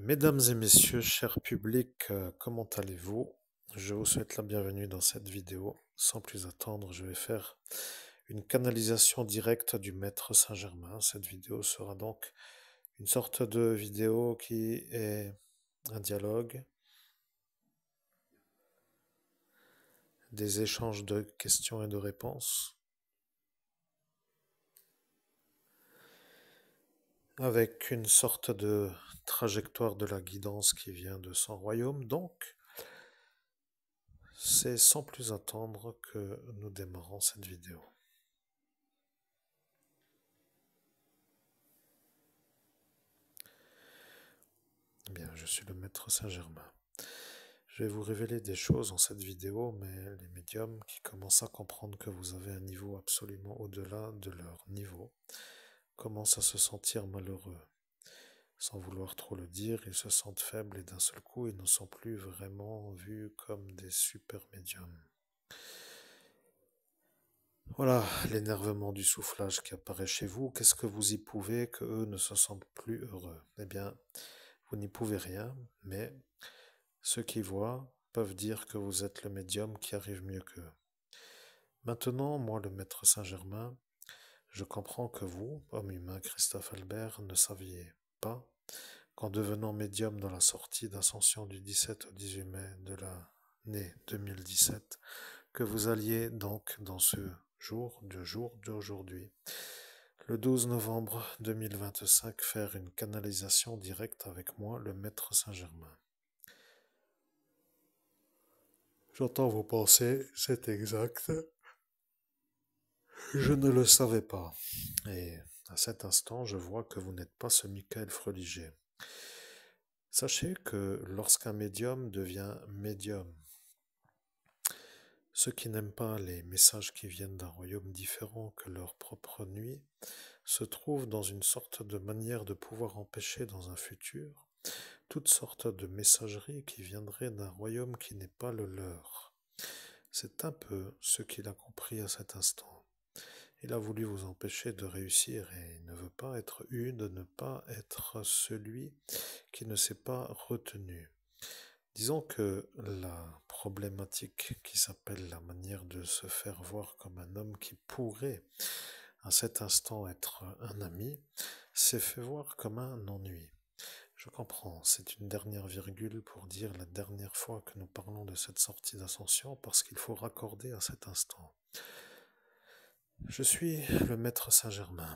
Mesdames et messieurs, cher public, comment allez-vous? Je vous souhaite la bienvenue dans cette vidéo. Sans plus attendre, je vais faire une canalisation directe du Maître Saint-Germain. Cette vidéo sera donc une sorte de vidéo qui est un dialogue, des échanges de questions et de réponses, avec une sorte de trajectoire de la guidance qui vient de son royaume. Donc, c'est sans plus attendre que nous démarrons cette vidéo. Bien, je suis le Maître Saint-Germain. Je vais vous révéler des choses en cette vidéo, mais les médiums qui commencent à comprendre que vous avez un niveau absolument au-delà de leur niveau commencent à se sentir malheureux. Sans vouloir trop le dire, ils se sentent faibles et d'un seul coup, ils ne sont plus vraiment vus comme des super médiums. Voilà l'énervement du soufflage qui apparaît chez vous. Qu'est-ce que vous y pouvez que eux ne se sentent plus heureux? Eh bien, vous n'y pouvez rien, mais ceux qui voient peuvent dire que vous êtes le médium qui arrive mieux qu'eux. Maintenant, moi, le Maître Saint-Germain, je comprends que vous, homme humain Christophe Albert, ne saviez pas qu'en devenant médium dans la sortie d'Ascension du 17 au 18 mai de l'année 2017, que vous alliez donc dans ce jour d'aujourd'hui, le 12 novembre 2025, faire une canalisation directe avec moi, le Maître Saint-Germain. J'entends vos pensées, c'est exact. Je ne le savais pas. Et à cet instant, je vois que vous n'êtes pas ce Michael Freliger. Sachez que lorsqu'un médium devient médium, ceux qui n'aiment pas les messages qui viennent d'un royaume différent que leur propre nuit se trouvent dans une sorte de manière de pouvoir empêcher dans un futur toutes sortes de messageries qui viendraient d'un royaume qui n'est pas le leur. C'est un peu ce qu'il a compris à cet instant. Il a voulu vous empêcher de réussir et il ne veut pas être de ne pas être celui qui ne s'est pas retenu. Disons que la problématique qui s'appelle la manière de se faire voir comme un homme qui pourrait à cet instant être un ami, s'est fait voir comme un ennui. Je comprends, c'est une dernière virgule pour dire la dernière fois que nous parlons de cette sortie d'ascension parce qu'il faut raccorder à cet instant. Je suis le Maître Saint-Germain.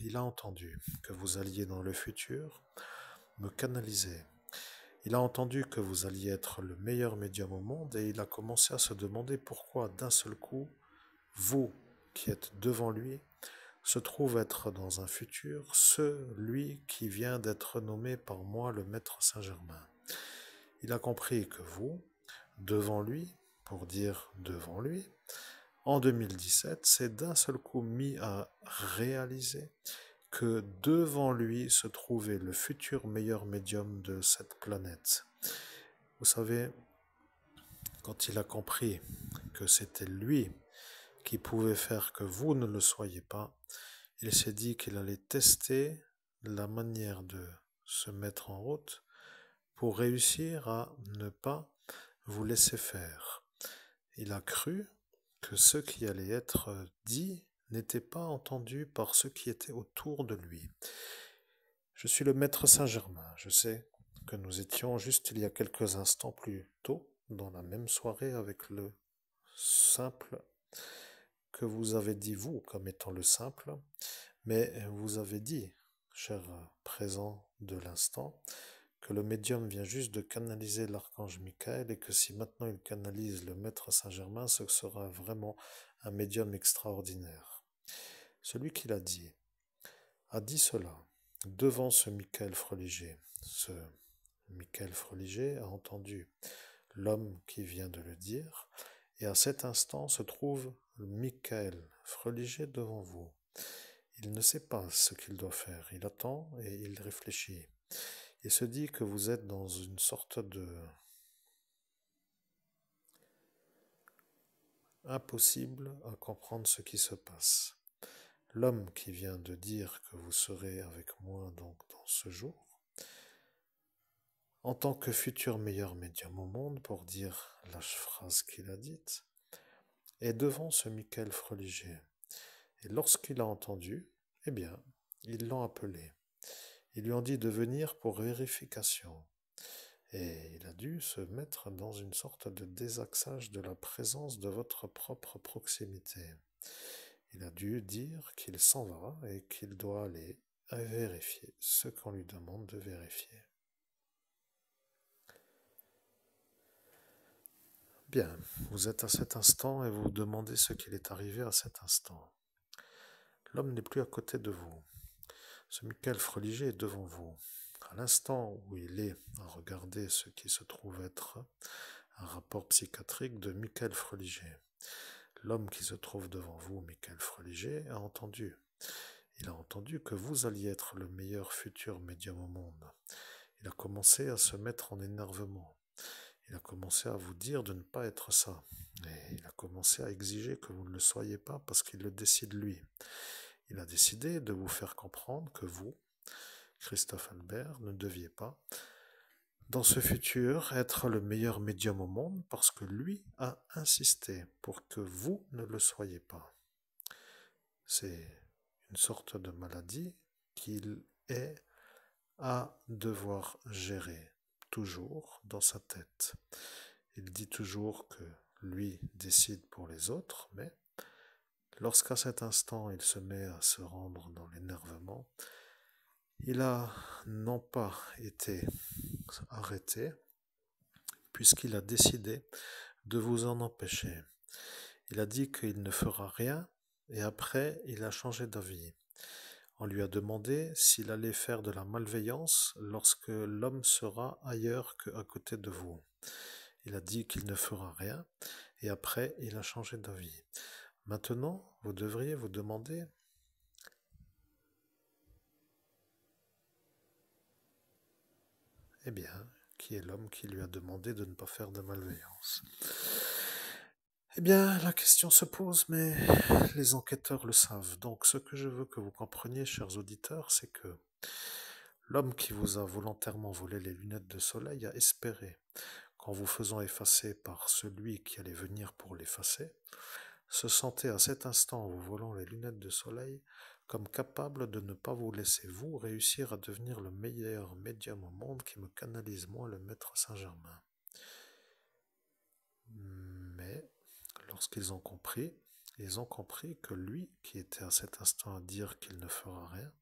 Il a entendu que vous alliez dans le futur me canaliser. Il a entendu que vous alliez être le meilleur médium au monde et il a commencé à se demander pourquoi d'un seul coup, vous qui êtes devant lui, se trouve être dans un futur celui qui vient d'être nommé par moi le Maître Saint-Germain. Il a compris que vous, devant lui, pour dire devant lui, en 2017, c'est d'un seul coup mis à réaliser que devant lui se trouvait le futur meilleur médium de cette planète. Vous savez, quand il a compris que c'était lui qui pouvait faire que vous ne le soyez pas, il s'est dit qu'il allait tester la manière de se mettre en route pour réussir à ne pas vous laisser faire. Il a cru que ce qui allait être dit n'était pas entendu par ceux qui étaient autour de lui. Je suis le Maître Saint-Germain. Je sais que nous étions juste il y a quelques instants plus tôt dans la même soirée avec le simple que vous avez dit vous comme étant le simple, mais vous avez dit, cher présent de l'instant, que le médium vient juste de canaliser l'archange Michael et que si maintenant il canalise le Maître Saint-Germain, ce sera vraiment un médium extraordinaire. Celui qui l'a dit a dit cela devant ce Michael Freliger. Ce Michael Freliger a entendu l'homme qui vient de le dire et à cet instant se trouve Michael Freliger devant vous. Il ne sait pas ce qu'il doit faire, il attend et il réfléchit. Il se dit que vous êtes dans une sorte de impossible à comprendre ce qui se passe. L'homme qui vient de dire que vous serez avec moi donc dans ce jour en tant que futur meilleur médium au monde, pour dire la phrase qu'il a dite, est devant ce Michael Freliger. Et lorsqu'il a entendu, eh bien, ils l'ont appelé. Ils lui ont dit de venir pour vérification. Et il a dû se mettre dans une sorte de désaxage de la présence de votre propre proximité. Il a dû dire qu'il s'en va et qu'il doit aller vérifier ce qu'on lui demande de vérifier. Bien, vous êtes à cet instant et vous vous demandez ce qu'il est arrivé à cet instant. L'homme n'est plus à côté de vous. Ce Michael Freliger est devant vous. À l'instant où il est à regarder ce qui se trouve être un rapport psychiatrique de Michael Freliger, l'homme qui se trouve devant vous, Michael Freliger, a entendu. Il a entendu que vous alliez être le meilleur futur médium au monde. Il a commencé à se mettre en énervement. Il a commencé à vous dire de ne pas être ça. Et il a commencé à exiger que vous ne le soyez pas parce qu'il le décide lui. Il a décidé de vous faire comprendre que vous, Christophe Albert, ne deviez pas, dans ce futur, être le meilleur médium au monde parce que lui a insisté pour que vous ne le soyez pas. C'est une sorte de maladie qu'il est à devoir gérer toujours dans sa tête. Il dit toujours que lui décide pour les autres, mais lorsqu'à cet instant il se met à se rendre dans l'énervement, il a non pas été arrêté, puisqu'il a décidé de vous en empêcher. Il a dit qu'il ne fera rien, et après il a changé d'avis. On lui a demandé s'il allait faire de la malveillance lorsque l'homme sera ailleurs qu'à côté de vous. Il a dit qu'il ne fera rien, et après il a changé d'avis. Maintenant, vous devriez vous demander: eh bien, qui est l'homme qui lui a demandé de ne pas faire de malveillance? Eh bien, la question se pose, mais les enquêteurs le savent. Donc, ce que je veux que vous compreniez, chers auditeurs, c'est que l'homme qui vous a volontairement volé les lunettes de soleil a espéré qu'en vous faisant effacer par celui qui allait venir pour l'effacer, se sentait à cet instant, en vous volant les lunettes de soleil, comme capable de ne pas vous laisser, vous, réussir à devenir le meilleur médium au monde qui me canalise, moi, le maître Saint-Germain. Mais, lorsqu'ils ont compris, ils ont compris que lui, qui était à cet instant à dire qu'il ne fera rien,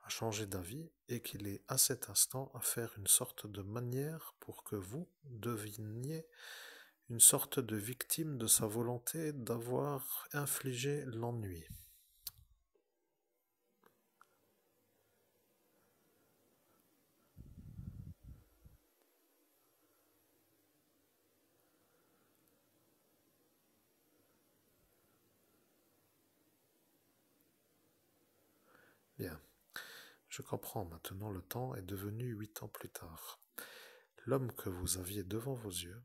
a changé d'avis et qu'il est à cet instant à faire une sorte de manière pour que vous deviniez une sorte de victime de sa volonté d'avoir infligé l'ennui. Bien, je comprends maintenant, le temps est devenu 8 ans plus tard. L'homme que vous aviez devant vos yeux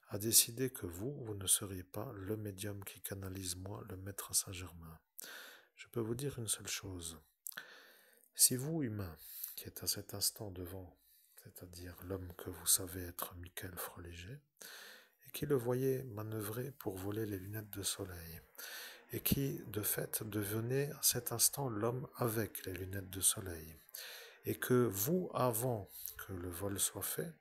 a décidé que vous ne seriez pas le médium qui canalise moi, le maître Saint-Germain. Je peux vous dire une seule chose. Si vous, humain, qui êtes à cet instant devant, c'est-à-dire l'homme que vous savez être Michael Freliger, et qui le voyez manœuvrer pour voler les lunettes de soleil, et qui, de fait, devenait à cet instant l'homme avec les lunettes de soleil, et que vous, avant que le vol soit fait,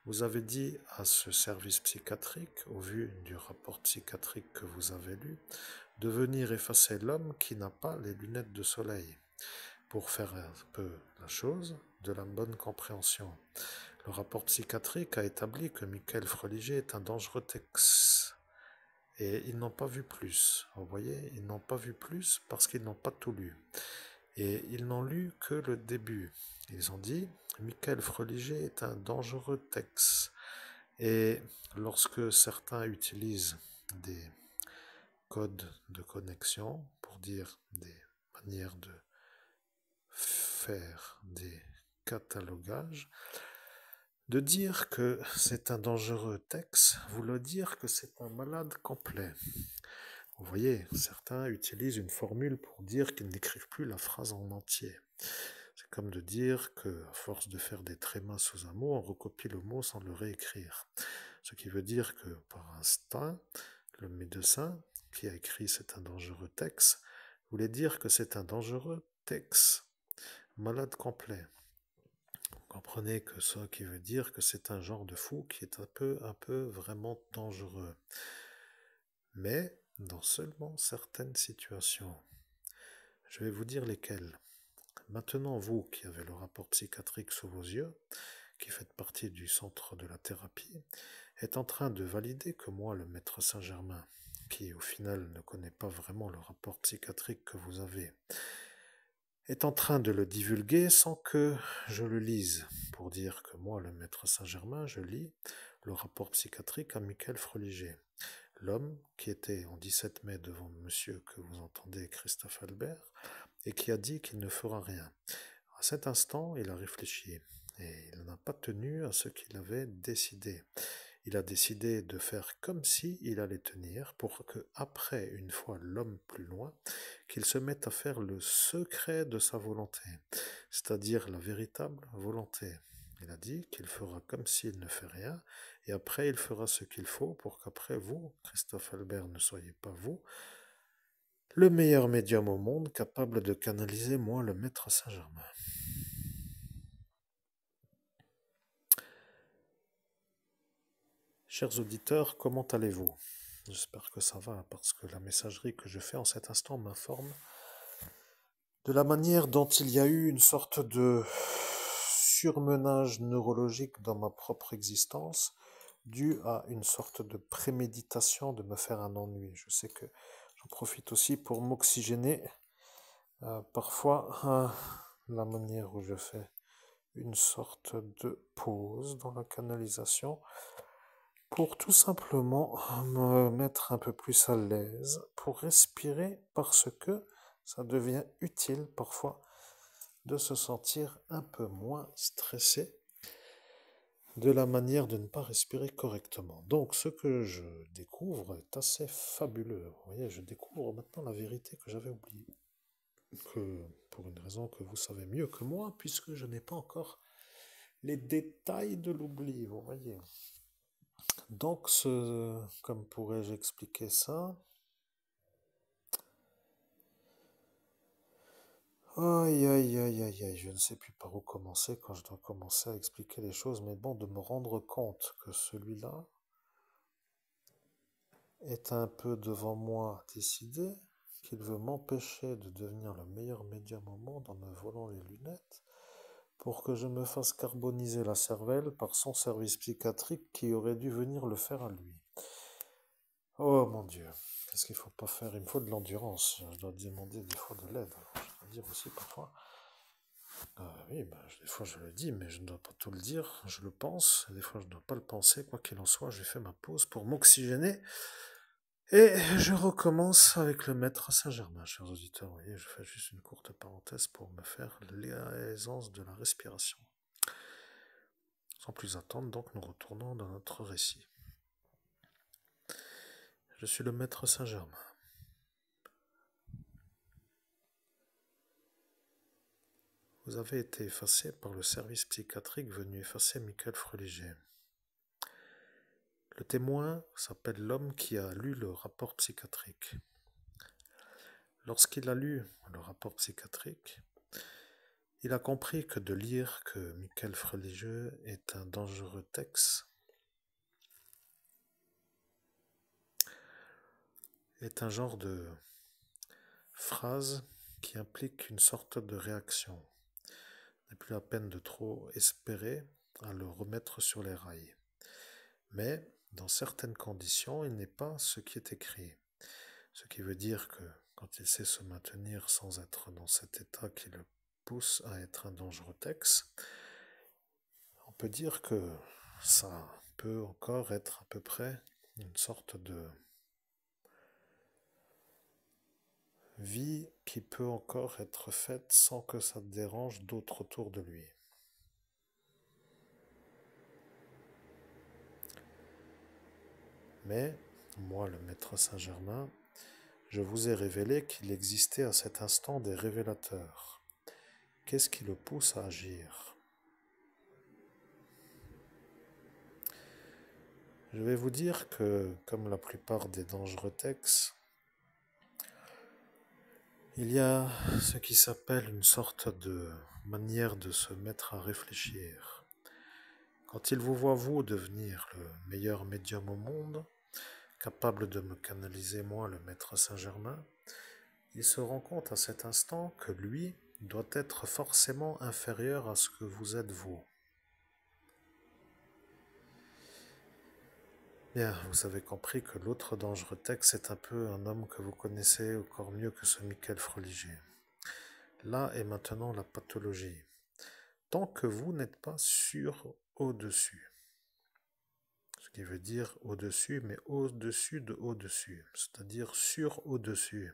vous avez dit à ce service psychiatrique, au vu du rapport psychiatrique que vous avez lu, de venir effacer l'homme qui n'a pas les lunettes de soleil, pour faire un peu la chose de la bonne compréhension. Le rapport psychiatrique a établi que Michael Freliger est un dangereux texte. Et ils n'ont pas vu plus. Vous voyez, ils n'ont pas vu plus parce qu'ils n'ont pas tout lu. Et ils n'ont lu que le début. Ils ont dit, Michael Freliger est un dangereux texte. Et lorsque certains utilisent des codes de connexion pour dire des manières de faire des catalogages, de dire que c'est un dangereux texte, voulait dire que c'est un malade complet. Vous voyez, certains utilisent une formule pour dire qu'ils n'écrivent plus la phrase en entier. C'est comme de dire que, à force de faire des trémas sous un mot, on recopie le mot sans le réécrire. Ce qui veut dire que, par instinct, le médecin qui a écrit c'est un dangereux texte voulait dire que c'est un dangereux texte, malade complet. Vous comprenez que ça qui veut dire que c'est un genre de fou qui est un peu vraiment dangereux. Mais dans seulement certaines situations. Je vais vous dire lesquelles. Maintenant, vous qui avez le rapport psychiatrique sous vos yeux, qui faites partie du centre de la thérapie, êtes en train de valider que moi, le maître Saint-Germain, qui au final ne connaît pas vraiment le rapport psychiatrique que vous avez, est en train de le divulguer sans que je le lise, pour dire que moi, le maître Saint-Germain, je lis le rapport psychiatrique à Michael Freliger, l'homme qui était en 17 mai devant monsieur que vous entendez, Christophe Albert, et qui a dit qu'il ne fera rien. À cet instant, il a réfléchi, et il n'a pas tenu à ce qu'il avait décidé. Il a décidé de faire comme si il allait tenir pour que, après, une fois l'homme plus loin, qu'il se mette à faire le secret de sa volonté, c'est-à-dire la véritable volonté. Il a dit qu'il fera comme s'il ne fait rien, et après il fera ce qu'il faut pour qu'après vous, Christophe Albert, ne soyez pas vous, le meilleur médium au monde capable de canaliser moi le maître Saint-Germain. Chers auditeurs, comment allez-vous? J'espère que ça va, parce que la messagerie que je fais en cet instant m'informe de la manière dont il y a eu une sorte de surmenage neurologique dans ma propre existence, dû à une sorte de préméditation de me faire un ennui. Je sais que j'en profite aussi pour m'oxygéner, parfois la manière où je fais une sorte de pause dans la canalisation, pour tout simplement me mettre un peu plus à l'aise, pour respirer, parce que ça devient utile parfois de se sentir un peu moins stressé de la manière de ne pas respirer correctement. Donc ce que je découvre est assez fabuleux. Vous voyez, je découvre maintenant la vérité que j'avais oubliée. Que, pour une raison que vous savez mieux que moi, puisque je n'ai pas encore les détails de l'oubli, vous voyez. Donc, comme pourrais-je expliquer ça? Aïe, aïe, aïe, aïe, aïe, je ne sais plus par où commencer quand je dois commencer à expliquer les choses, mais bon, de me rendre compte que celui-là est un peu devant moi décidé, qu'il veut m'empêcher de devenir le meilleur médium au monde en me volant les lunettes, pour que je me fasse carboniser la cervelle par son service psychiatrique qui aurait dû venir le faire à lui. Oh mon Dieu, qu'est-ce qu'il faut pas faire? Il me faut de l'endurance. Je dois demander des fois de l'aide. Je dois dire aussi parfois. Oui, des fois je le dis, mais je ne dois pas tout le dire. Je le pense. Des fois je ne dois pas le penser. Quoi qu'il en soit, j'ai fait ma pause pour m'oxygéner. Et je recommence avec le maître Saint-Germain, chers auditeurs. Vous voyez, je fais juste une courte parenthèse pour me faire l'aisance de la respiration. Sans plus attendre, donc nous retournons dans notre récit. Je suis le maître Saint-Germain. Vous avez été effacé par le service psychiatrique venu effacer Michael Freliger. Le témoin s'appelle l'homme qui a lu le rapport psychiatrique. Lorsqu'il a lu le rapport psychiatrique, il a compris que de lire que Michael Freliger est un dangereux texte est un genre de phrase qui implique une sorte de réaction. Il n'est plus la peine de trop espérer à le remettre sur les rails. Mais, dans certaines conditions, il n'est pas ce qui est écrit. Ce qui veut dire que, quand il sait se maintenir sans être dans cet état qui le pousse à être un dangereux texte, on peut dire que ça peut encore être à peu près une sorte de vie qui peut encore être faite sans que ça dérange d'autres autour de lui. Mais, moi, le maître Saint-Germain, je vous ai révélé qu'il existait à cet instant des révélateurs. Qu'est-ce qui le pousse à agir? Je vais vous dire que, comme la plupart des dangereux textes, il y a ce qui s'appelle une sorte de manière de se mettre à réfléchir. Quand il vous voit, vous, devenir le meilleur médium au monde, capable de me canaliser moi, le maître Saint-Germain, il se rend compte à cet instant que lui doit être forcément inférieur à ce que vous êtes vous. Bien, vous avez compris que l'autre dangereux texte est un peu un homme que vous connaissez encore mieux que ce Michael Freliger. Là est maintenant la pathologie. Tant que vous n'êtes pas sur au-dessus, ce qui veut dire au-dessus, mais au-dessus de au-dessus, c'est-à-dire sur au-dessus.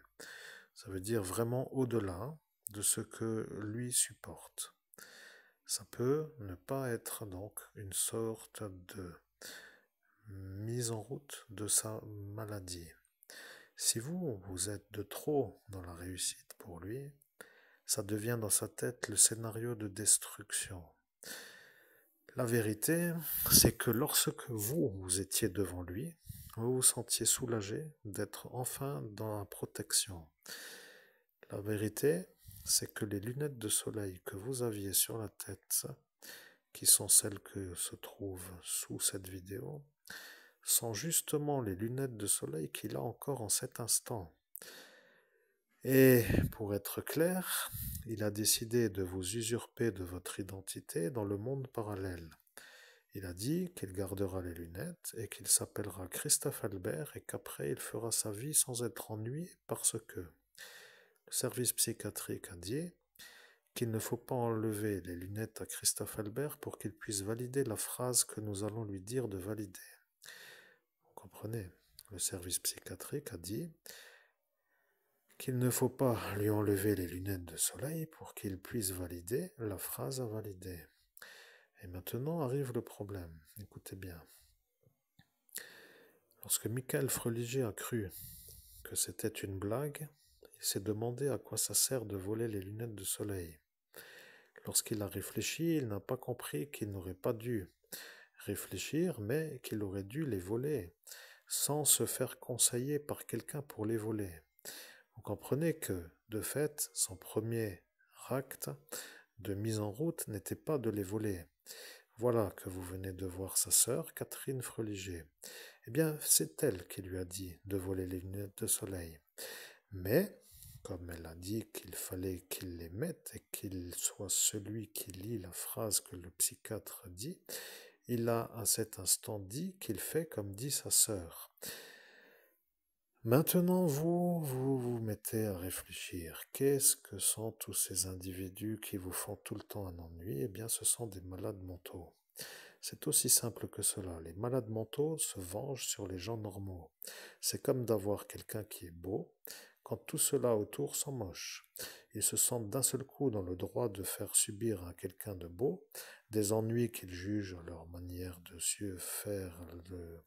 Ça veut dire vraiment au-delà de ce que lui supporte. Ça peut ne pas être donc une sorte de mise en route de sa maladie. Si vous êtes de trop dans la réussite pour lui, ça devient dans sa tête le scénario de destruction. La vérité, c'est que lorsque vous étiez devant lui, vous vous sentiez soulagé d'être enfin dans la protection. La vérité, c'est que les lunettes de soleil que vous aviez sur la tête, qui sont celles que se trouvent sous cette vidéo, sont justement les lunettes de soleil qu'il a encore en cet instant. Et pour être clair, il a décidé de vous usurper de votre identité dans le monde parallèle. Il a dit qu'il gardera les lunettes et qu'il s'appellera Christophe Albert et qu'après il fera sa vie sans être ennuyé parce que le service psychiatrique a dit qu'il ne faut pas enlever les lunettes à Christophe Albert pour qu'il puisse valider la phrase que nous allons lui dire de valider. Vous comprenez? Le service psychiatrique a dit qu'il ne faut pas lui enlever les lunettes de soleil pour qu'il puisse valider la phrase à valider. Et maintenant arrive le problème. Écoutez bien. Lorsque Michael Freliger a cru que c'était une blague, il s'est demandé à quoi ça sert de voler les lunettes de soleil. Lorsqu'il a réfléchi, il n'a pas compris qu'il n'aurait pas dû réfléchir, mais qu'il aurait dû les voler, sans se faire conseiller par quelqu'un pour les voler. Vous comprenez que, de fait, son premier acte de mise en route n'était pas de les voler. Voilà que vous venez de voir sa sœur, Catherine Freliger. Eh bien, c'est elle qui lui a dit de voler les lunettes de soleil. Mais, comme elle a dit qu'il fallait qu'il les mette et qu'il soit celui qui lit la phrase que le psychiatre dit, il a à cet instant dit qu'il fait comme dit sa sœur. Maintenant, vous mettez à réfléchir. Qu'est-ce que sont tous ces individus qui vous font tout le temps un ennui? Eh bien, ce sont des malades mentaux. C'est aussi simple que cela. Les malades mentaux se vengent sur les gens normaux. C'est comme d'avoir quelqu'un qui est beau, quand tout cela autour sont moches. Ils se sentent d'un seul coup dans le droit de faire subir à quelqu'un de beau des ennuis qu'ils jugent à leur manière de se faire le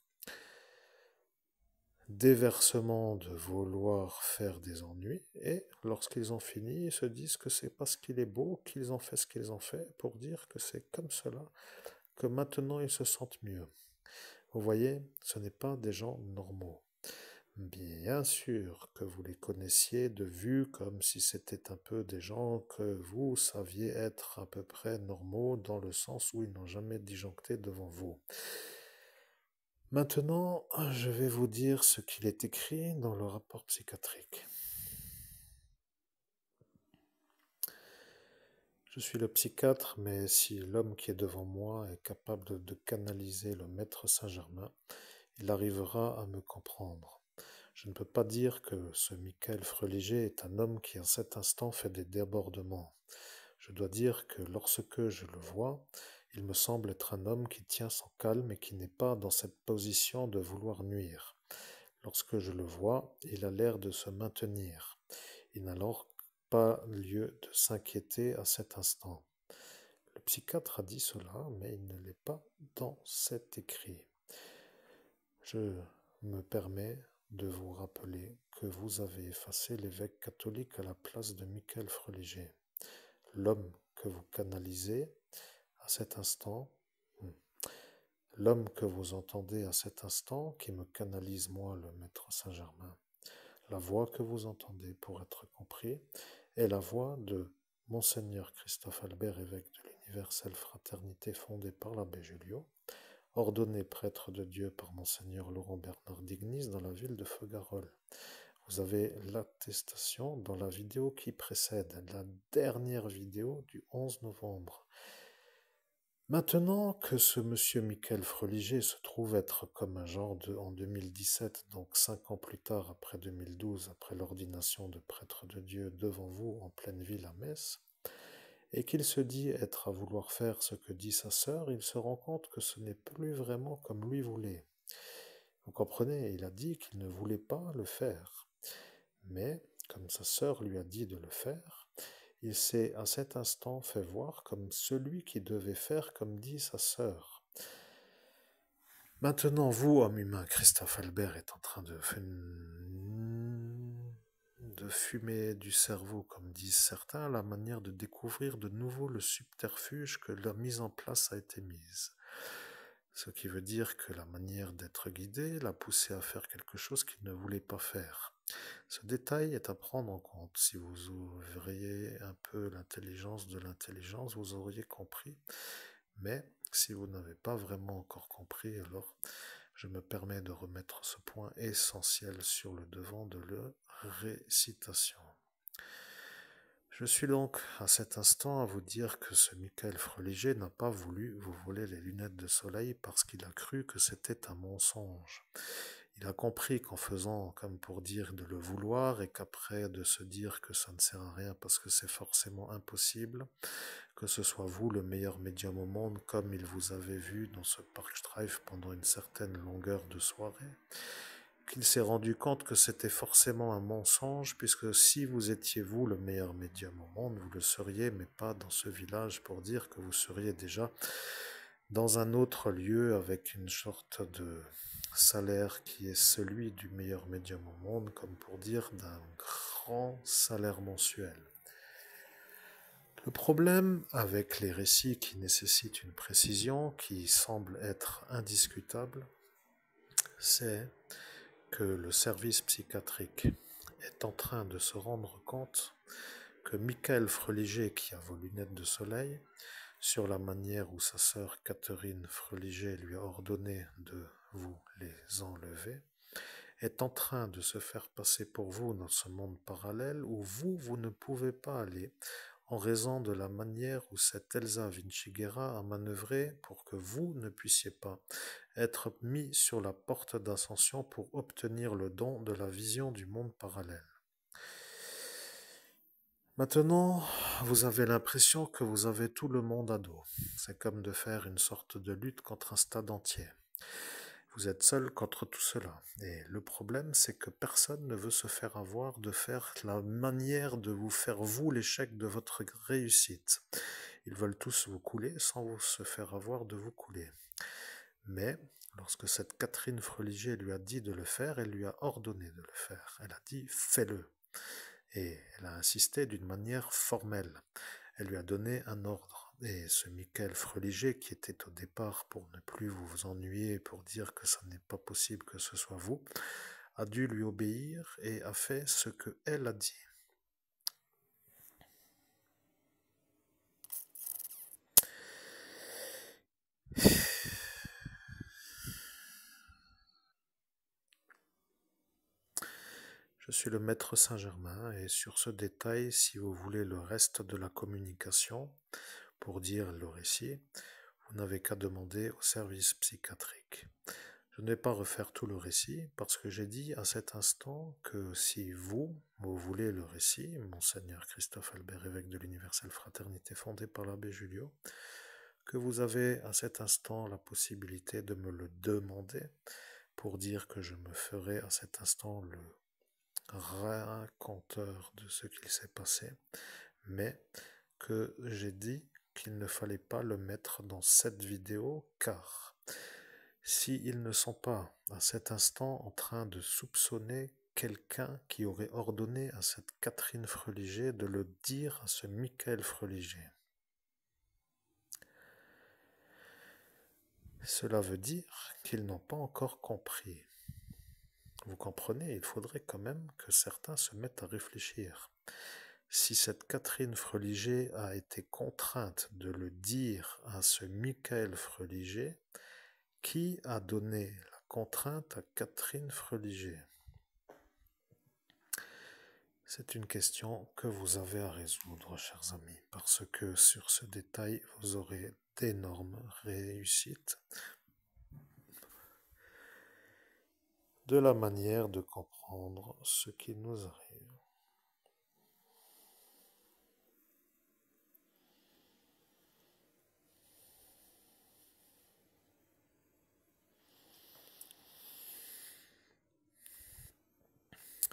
déversement de vouloir faire des ennuis, et lorsqu'ils ont fini, ils se disent que c'est parce qu'il est beau qu'ils ont fait ce qu'ils ont fait, pour dire que c'est comme cela que maintenant ils se sentent mieux. Vous voyez, ce n'est pas des gens normaux. Bien sûr que vous les connaissiez de vue comme si c'était un peu des gens que vous saviez être à peu près normaux dans le sens où ils n'ont jamais disjoncté devant vous. Maintenant, je vais vous dire ce qu'il est écrit dans le rapport psychiatrique. Je suis le psychiatre, mais si l'homme qui est devant moi est capable de canaliser le maître Saint-Germain, il arrivera à me comprendre. Je ne peux pas dire que ce Michael Freliger est un homme qui en cet instant fait des débordements. Je dois dire que lorsque je le vois, il me semble être un homme qui tient son calme et qui n'est pas dans cette position de vouloir nuire. Lorsque je le vois, il a l'air de se maintenir. Il n'a alors pas lieu de s'inquiéter à cet instant. Le psychiatre a dit cela, mais il ne l'est pas dans cet écrit. Je me permets de vous rappeler que vous avez effacé l'évêque catholique à la place de Michael Freliger. l'homme que vous canalisez à cet instant, l'homme que vous entendez à cet instant, qui me canalise moi, le maître Saint-Germain, la voix que vous entendez pour être compris, est la voix de Monseigneur Christophe Albert, évêque de l'Universelle Fraternité fondée par l'abbé Julio, ordonné prêtre de Dieu par Monseigneur Laurent Bernard d'Ignis dans la ville de Feugarolles. Vous avez l'attestation dans la vidéo qui précède, la dernière vidéo du 11 novembre. Maintenant que ce monsieur Michael Freliger se trouve être comme un genre en 2017, donc 5 ans plus tard, après 2012, après l'ordination de prêtre de Dieu devant vous en pleine ville à Metz, et qu'il se dit être à vouloir faire ce que dit sa sœur, il se rend compte que ce n'est plus vraiment comme lui voulait. Vous comprenez, il a dit qu'il ne voulait pas le faire. Mais, comme sa sœur lui a dit de le faire, il s'est à cet instant fait voir comme celui qui devait faire comme dit sa sœur. Maintenant, vous, homme humain, Christophe Albert est en train de fumer du cerveau, comme disent certains, à la manière de découvrir de nouveau le subterfuge que la mise en place a été mise. Ce qui veut dire que la manière d'être guidé l'a poussé à faire quelque chose qu'il ne voulait pas faire. Ce détail est à prendre en compte. Si vous ouvriez un peu l'intelligence de l'intelligence, vous auriez compris. Mais si vous n'avez pas vraiment encore compris, alors je me permets de remettre ce point essentiel sur le devant de la récitation. Je suis donc à cet instant à vous dire que ce Michael Freliger n'a pas voulu vous voler les lunettes de soleil parce qu'il a cru que c'était un mensonge. Il a compris qu'en faisant comme pour dire de le vouloir et qu'après de se dire que ça ne sert à rien parce que c'est forcément impossible, que ce soit vous le meilleur médium au monde comme il vous avait vu dans ce Park Strife pendant une certaine longueur de soirée, qu'il s'est rendu compte que c'était forcément un mensonge, puisque si vous étiez vous le meilleur médium au monde, vous le seriez, mais pas dans ce village pour dire que vous seriez déjà dans un autre lieu avec une sorte de salaire qui est celui du meilleur médium au monde, comme pour dire d'un grand salaire mensuel. Le problème avec les récits qui nécessitent une précision qui semble être indiscutable, c'est que le service psychiatrique est en train de se rendre compte que Michael Freliger, qui a vos lunettes de soleil, sur la manière où sa sœur Catherine Freliger lui a ordonné de vous les enlever, est en train de se faire passer pour vous dans ce monde parallèle où vous ne pouvez pas aller en raison de la manière où cette Elsa Vinciguerra a manœuvré pour que vous ne puissiez pas être mis sur la porte d'ascension pour obtenir le don de la vision du monde parallèle. Maintenant, vous avez l'impression que vous avez tout le monde à dos. C'est comme de faire une sorte de lutte contre un stade entier. Vous êtes seul contre tout cela. Et le problème, c'est que personne ne veut se faire avoir de faire la manière de vous faire vous l'échec de votre réussite. Ils veulent tous vous couler sans vous se faire avoir de vous couler. Mais lorsque cette Catherine Freliger lui a dit de le faire, elle lui a ordonné de le faire. Elle a dit « fais-le ». Et elle a insisté d'une manière formelle. Elle lui a donné un ordre. Et ce Michael Freliger, qui était au départ pour ne plus vous ennuyer, pour dire que ça n'est pas possible que ce soit vous, a dû lui obéir et a fait ce qu'elle a dit. Je suis le maître Saint-Germain et sur ce détail, si vous voulez le reste de la communication, pour dire le récit, vous n'avez qu'à demander au service psychiatrique. Je ne vais pas refaire tout le récit parce que j'ai dit à cet instant que si vous voulez le récit, Monseigneur Christophe Albert, évêque de l'Universelle Fraternité fondée par l'abbé Julio, que vous avez à cet instant la possibilité de me le demander pour dire que je me ferai à cet instant le raconteur de ce qu'il s'est passé, mais que j'ai dit qu'il ne fallait pas le mettre dans cette vidéo car s'ils ne sont pas à cet instant en train de soupçonner quelqu'un qui aurait ordonné à cette Catherine Freliger de le dire à ce Michael Freliger. Cela veut dire qu'ils n'ont pas encore compris. Vous comprenez, il faudrait quand même que certains se mettent à réfléchir. Si cette Catherine Freliger a été contrainte de le dire à ce Michael Freliger, qui a donné la contrainte à Catherine Freliger? C'est une question que vous avez à résoudre, chers amis, parce que sur ce détail, vous aurez d'énormes réussites de la manière de comprendre ce qui nous arrive.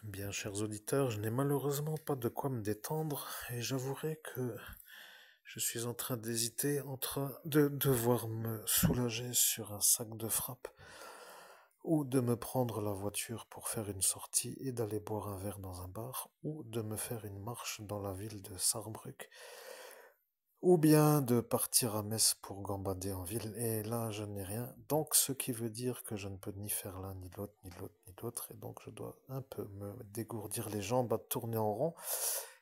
Bien, chers auditeurs, je n'ai malheureusement pas de quoi me détendre et j'avouerai que je suis en train d'hésiter de devoir me soulager sur un sac de frappe ou de me prendre la voiture pour faire une sortie et d'aller boire un verre dans un bar ou de me faire une marche dans la ville de Sarrebruck ou bien de partir à Metz pour gambader en ville, et là je n'ai rien, donc ce qui veut dire que je ne peux ni faire l'un, ni l'autre, ni l'autre, ni l'autre, et donc je dois un peu me dégourdir les jambes à tourner en rond.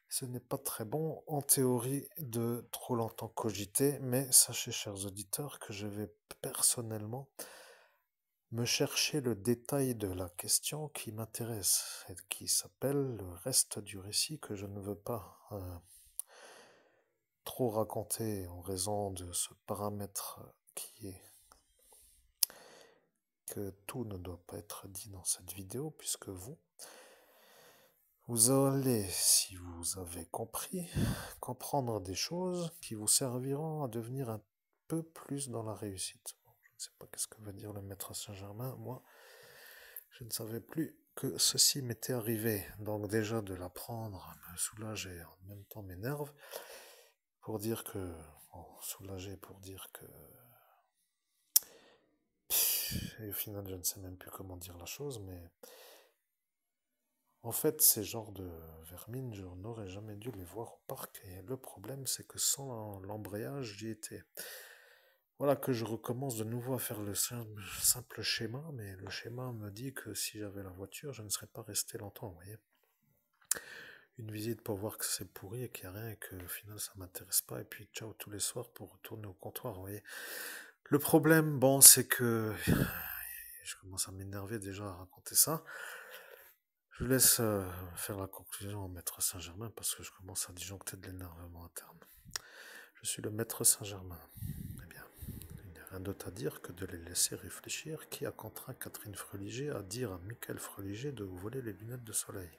Ce n'est pas très bon en théorie de trop longtemps cogiter, mais sachez chers auditeurs que je vais personnellement me chercher le détail de la question qui m'intéresse, et qui s'appelle le reste du récit que je ne veux pas trop raconté en raison de ce paramètre qui est que tout ne doit pas être dit dans cette vidéo, puisque vous allez, si vous avez compris, comprendre des choses qui vous serviront à devenir un peu plus dans la réussite. Je ne sais pas qu'est-ce que veut dire le maître Saint-Germain, moi je ne savais plus que ceci m'était arrivé, donc déjà de l'apprendre me soulage et en même temps m'énerve, pour dire que, bon, soulagé pour dire que, et au final je ne sais même plus comment dire la chose, mais en fait ces genres de vermines, je n'aurais jamais dû les voir au parc, et le problème c'est que sans l'embrayage j'y étais. Voilà que je recommence de nouveau à faire le simple schéma, mais le schéma me dit que si j'avais la voiture, je ne serais pas resté longtemps, vous voyez. Une visite pour voir que c'est pourri et qu'il n'y a rien et que au final ça m'intéresse pas, et puis ciao tous les soirs pour retourner au comptoir, vous voyez. Le problème, bon, c'est que je commence à m'énerver déjà à raconter ça. Je laisse faire la conclusion au maître Saint-Germain parce que je commence à disjoncter de l'énervement interne. Je suis le maître Saint-Germain. Eh bien, il n'y a rien d'autre à dire que de les laisser réfléchir. Qui a contraint Catherine Freliger à dire à Michael Freliger de voler les lunettes de soleil?